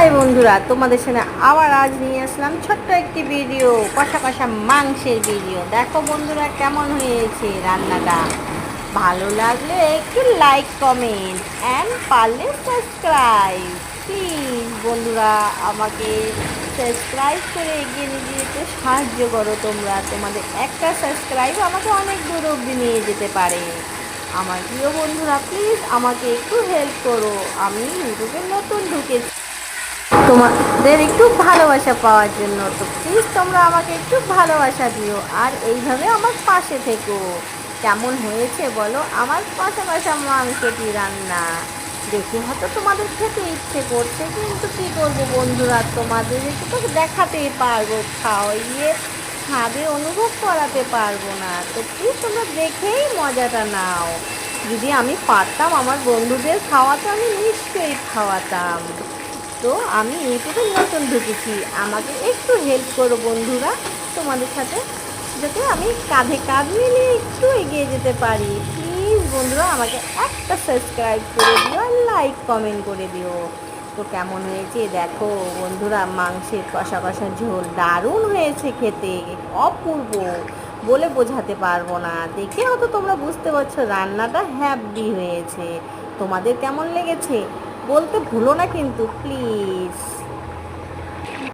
High বন্ধুরা, তোমাদের সামনে আবার আজ নিয়ে আসলাম ছোট্ট একটি ভিডিও, কষা কষা মাংসের ভিডিও। দেখো বন্ধুরা কেমন হয়েছে রান্নাটা। ভালো লাগলে একটু লাইক কমেন্ট অ্যান্ড পারলে সাবস্ক্রাইব। প্লিজ বন্ধুরা আমাকে সাবস্ক্রাইব করে এগিয়ে নিয়ে যেতে সাহায্য করো। তোমাদের একটা সাবস্ক্রাইব আমাকে অনেক দূর অবধি নিয়ে যেতে পারে। আমার প্রিয় বন্ধুরা, প্লিজ আমাকে একটু হেল্প করো। আমি ইউটিউবে নতুন ঢুকেছি, তোমাদের একটু ভালোবাসা পাওয়ার জন্য। তো প্লিজ তোমরা আমাকে একটু ভালোবাসা দিও আর এইভাবে আমার পাশে থেকো। কেমন হয়েছে বলো আমার কষা কষা মাংসটি রান্না? দেখে হয়তো তোমাদের খেতে ইচ্ছে করছে, কিন্তু কী করবো বন্ধুরা, তোমাদের একটু তো দেখাতেই পারবো, খাওয়াইয়ে স্বাদে অনুভব করাতে পারবো না। তো প্লিজ তোমরা দেখেই মজাটা নাও। যদি আমি পারতাম আমার বন্ধুদের খাওয়াতে, আমি নিশ্চয়ই খাওয়াতাম। তো আমি ইউটিউবে নতুন ঢুকেছি, আমাকে একটু হেল্প করো বন্ধুরা, তোমাদের সাথে যাতে আমি কাঁধে কাঁধ মিলিয়ে একটু এগিয়ে যেতে পারি। প্লিজ বন্ধুরা আমাকে একটা সাবস্ক্রাইব করে দিও আর লাইক কমেন্ট করে দিও। তো কেমন হয়েছে দেখো বন্ধুরা, মাংসের কষা কষা ঝোল দারুণ হয়েছে খেতে, অপূর্ব, বলে বোঝাতে পারবো না। দেখে হয়তো তোমরা বুঝতে পারছো রান্নাটা হ্যাপি হয়েছে। তোমাদের কেমন লেগেছে বলতে ভুলো না কিন্তু প্লিজ।